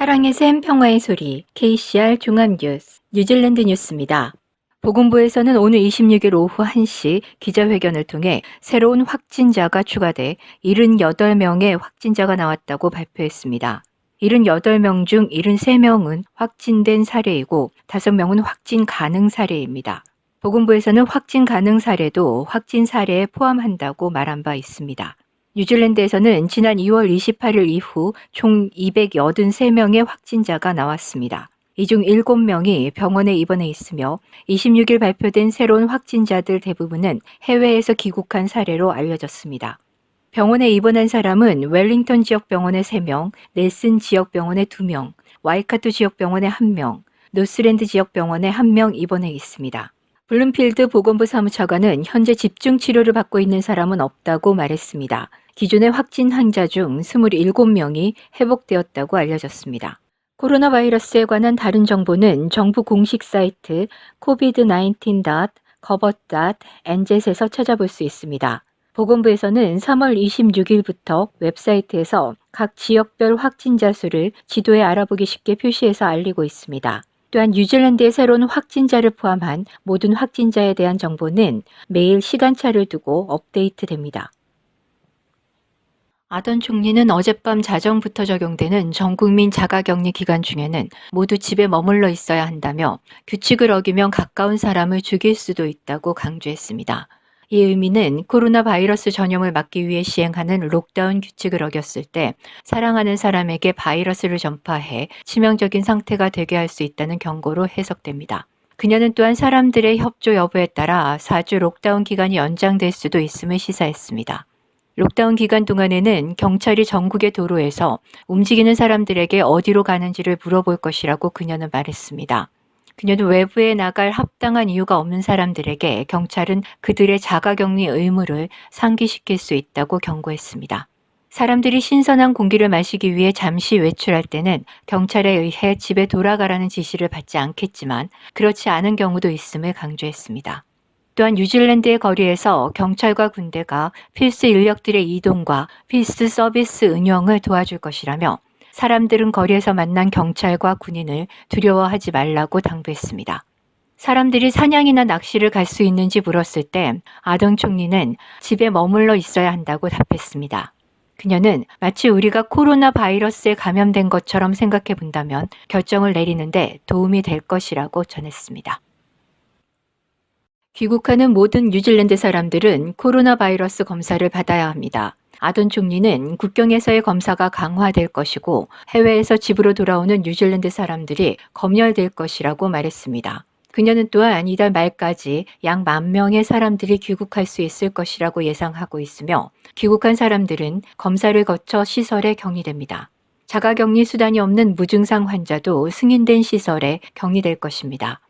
사랑의 샘 평화의 소리 KCR 종합뉴스 뉴질랜드 뉴스입니다. 보건부에서는 오늘 26일 오후 1시 기자회견을 통해 새로운 확진자가 추가돼 78명의 확진자가 나왔다고 발표했습니다. 78명 중 73명은 확진된 사례이고 5명은 확진 가능 사례입니다. 보건부에서는 확진 가능 사례도 확진 사례에 포함한다고 말한 바 있습니다. 뉴질랜드에서는 지난 2월 28일 이후 총 283명의 확진자가 나왔습니다. 이 중 7명이 병원에 입원해 있으며 26일 발표된 새로운 확진자들 대부분은 해외에서 귀국한 사례로 알려졌습니다. 병원에 입원한 사람은 웰링턴 지역병원에 3명, 넬슨 지역병원에 2명, 와이카토 지역병원에 1명, 노스랜드 지역병원에 1명 입원해 있습니다. 블룸필드 보건부 사무처관은 현재 집중 치료를 받고 있는 사람은 없다고 말했습니다. 기존의 확진 환자 중 27명이 회복되었다고 알려졌습니다. 코로나 바이러스에 관한 다른 정보는 정부 공식 사이트 covid19.gov.nz에서 찾아볼 수 있습니다. 보건부에서는 3월 26일부터 웹사이트에서 각 지역별 확진자 수를 지도에 알아보기 쉽게 표시해서 알리고 있습니다. 또한 뉴질랜드의 새로운 확진자를 포함한 모든 확진자에 대한 정보는 매일 시간차를 두고 업데이트됩니다. 아던 총리는 어젯밤 자정부터 적용되는 전국민 자가격리 기간 중에는 모두 집에 머물러 있어야 한다며 규칙을 어기면 가까운 사람을 죽일 수도 있다고 강조했습니다. 이 의미는 코로나 바이러스 전염을 막기 위해 시행하는 록다운 규칙을 어겼을 때 사랑하는 사람에게 바이러스를 전파해 치명적인 상태가 되게 할 수 있다는 경고로 해석됩니다. 그녀는 또한 사람들의 협조 여부에 따라 4주 록다운 기간이 연장될 수도 있음을 시사했습니다. 록다운 기간 동안에는 경찰이 전국의 도로에서 움직이는 사람들에게 어디로 가는지를 물어볼 것이라고 그녀는 말했습니다. 그녀는 외부에 나갈 합당한 이유가 없는 사람들에게 경찰은 그들의 자가격리 의무를 상기시킬 수 있다고 경고했습니다. 사람들이 신선한 공기를 마시기 위해 잠시 외출할 때는 경찰에 의해 집에 돌아가라는 지시를 받지 않겠지만 그렇지 않은 경우도 있음을 강조했습니다. 또한 뉴질랜드의 거리에서 경찰과 군대가 필수 인력들의 이동과 필수 서비스 운영을 도와줄 것이라며 사람들은 거리에서 만난 경찰과 군인을 두려워하지 말라고 당부했습니다. 사람들이 사냥이나 낚시를 갈 수 있는지 물었을 때 아던 총리는 집에 머물러 있어야 한다고 답했습니다. 그녀는 마치 우리가 코로나 바이러스에 감염된 것처럼 생각해 본다면 결정을 내리는데 도움이 될 것이라고 전했습니다. 귀국하는 모든 뉴질랜드 사람들은 코로나 바이러스 검사를 받아야 합니다. 아던 총리는 국경에서의 검사가 강화될 것이고 해외에서 집으로 돌아오는 뉴질랜드 사람들이 검열될 것이라고 말했습니다. 그녀는 또한 이달 말까지 약 10,000명의 사람들이 귀국할 수 있을 것이라고 예상하고 있으며 귀국한 사람들은 검사를 거쳐 시설에 격리됩니다. 자가격리 수단이 없는 무증상 환자도 승인된 시설에 격리될 것입니다.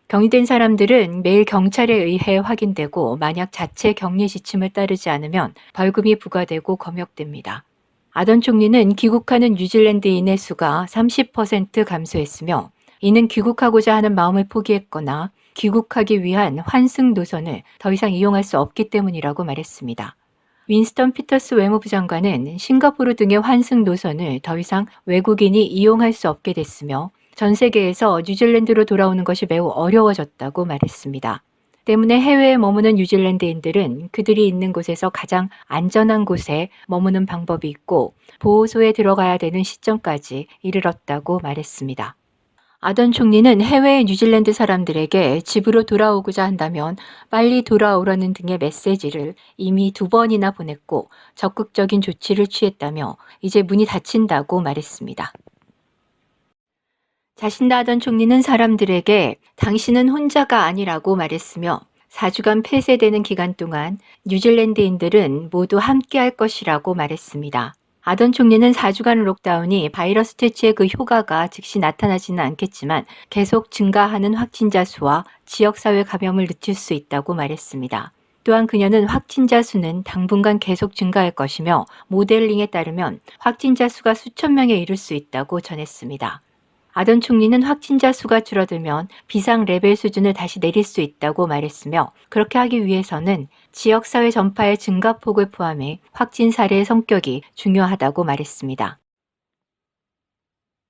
격리된 사람들은 매일 경찰에 의해 확인되고 만약 자체 격리 지침을 따르지 않으면 벌금이 부과되고 검역됩니다. 아던 총리는 귀국하는 뉴질랜드인의 수가 30% 감소했으며 이는 귀국하고자 하는 마음을 포기했거나 귀국하기 위한 환승 노선을 더 이상 이용할 수 없기 때문이라고 말했습니다. 윈스턴 피터스 외무부 장관은 싱가포르 등의 환승 노선을 더 이상 외국인이 이용할 수 없게 됐으며 전 세계에서 뉴질랜드로 돌아오는 것이 매우 어려워졌다고 말했습니다. 때문에 해외에 머무는 뉴질랜드인들은 그들이 있는 곳에서 가장 안전한 곳에 머무는 방법이 있고 보호소에 들어가야 되는 시점까지 이르렀다고 말했습니다. 아던 총리는 해외의 뉴질랜드 사람들에게 집으로 돌아오고자 한다면 빨리 돌아오라는 등의 메시지를 이미 2번이나 보냈고 적극적인 조치를 취했다며 이제 문이 닫힌다고 말했습니다. 자신다 아던 총리는 사람들에게 당신은 혼자가 아니라고 말했으며 4주간 폐쇄되는 기간 동안 뉴질랜드인들은 모두 함께할 것이라고 말했습니다. 아던 총리는 4주간 록다운이 바이러스 퇴치의 그 효과가 즉시 나타나지는 않겠지만 계속 증가하는 확진자 수와 지역사회 감염을 늦출 수 있다고 말했습니다. 또한 그녀는 확진자 수는 당분간 계속 증가할 것이며 모델링에 따르면 확진자 수가 수천 명에 이를 수 있다고 전했습니다. 아던 총리는 확진자 수가 줄어들면 비상 레벨 수준을 다시 내릴 수 있다고 말했으며 그렇게 하기 위해서는 지역사회 전파의 증가폭을 포함해 확진 사례의 성격이 중요하다고 말했습니다.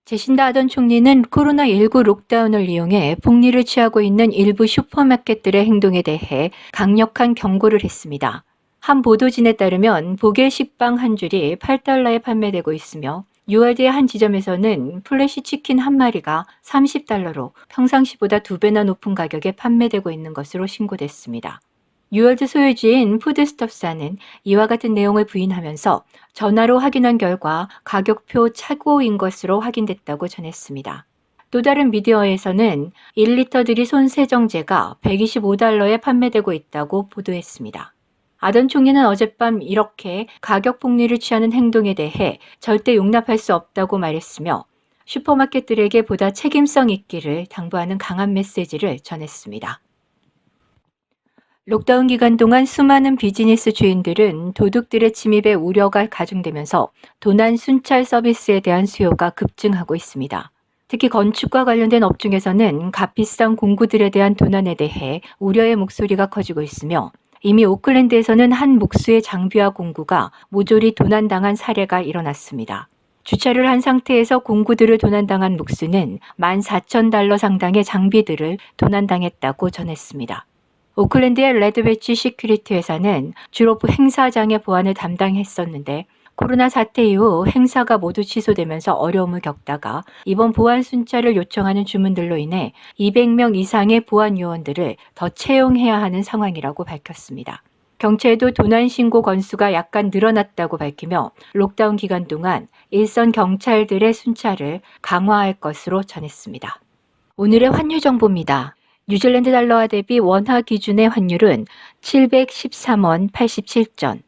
제신다 아던 총리는 코로나19 록다운을 이용해 복리를 취하고 있는 일부 슈퍼마켓들의 행동에 대해 강력한 경고를 했습니다. 한 보도진에 따르면 보겔 식빵 한 줄이 8달러에 판매되고 있으며 URD의 한 지점에서는 플래시 치킨 한 마리가 30달러로 평상시보다 2배나 높은 가격에 판매되고 있는 것으로 신고됐습니다. 유월드 소유주인 푸드스톱사는 이와 같은 내용을 부인하면서 전화로 확인한 결과 가격표 착오인 것으로 확인됐다고 전했습니다. 또 다른 미디어에서는 1리터 들이 손세정제가 125달러에 판매되고 있다고 보도했습니다. 아던 총리는 어젯밤 이렇게 가격 폭리를 취하는 행동에 대해 절대 용납할 수 없다고 말했으며 슈퍼마켓들에게 보다 책임성 있기를 당부하는 강한 메시지를 전했습니다. 록다운 기간 동안 수많은 비즈니스 주인들은 도둑들의 침입에 우려가 가중되면서 도난 순찰 서비스에 대한 수요가 급증하고 있습니다. 특히 건축과 관련된 업종에서는 값비싼 공구들에 대한 도난에 대해 우려의 목소리가 커지고 있으며 이미 오클랜드에서는 한 목수의 장비와 공구가 모조리 도난당한 사례가 일어났습니다. 주차를 한 상태에서 공구들을 도난당한 목수는 14,000달러 상당의 장비들을 도난당했다고 전했습니다. 오클랜드의 레드배치 시큐리티 회사는 주로 행사장의 보안을 담당했었는데 코로나 사태 이후 행사가 모두 취소되면서 어려움을 겪다가 이번 보안 순찰을 요청하는 주문들로 인해 200명 이상의 보안 요원들을 더 채용해야 하는 상황이라고 밝혔습니다. 경찰도 도난 신고 건수가 약간 늘어났다고 밝히며 록다운 기간 동안 일선 경찰들의 순찰을 강화할 것으로 전했습니다. 오늘의 환율 정보입니다. 뉴질랜드 달러화 대비 원화 기준의 환율은 713원 87전,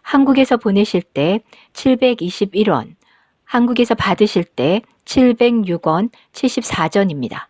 한국에서 보내실 때 721원, 한국에서 받으실 때 706원 74전입니다.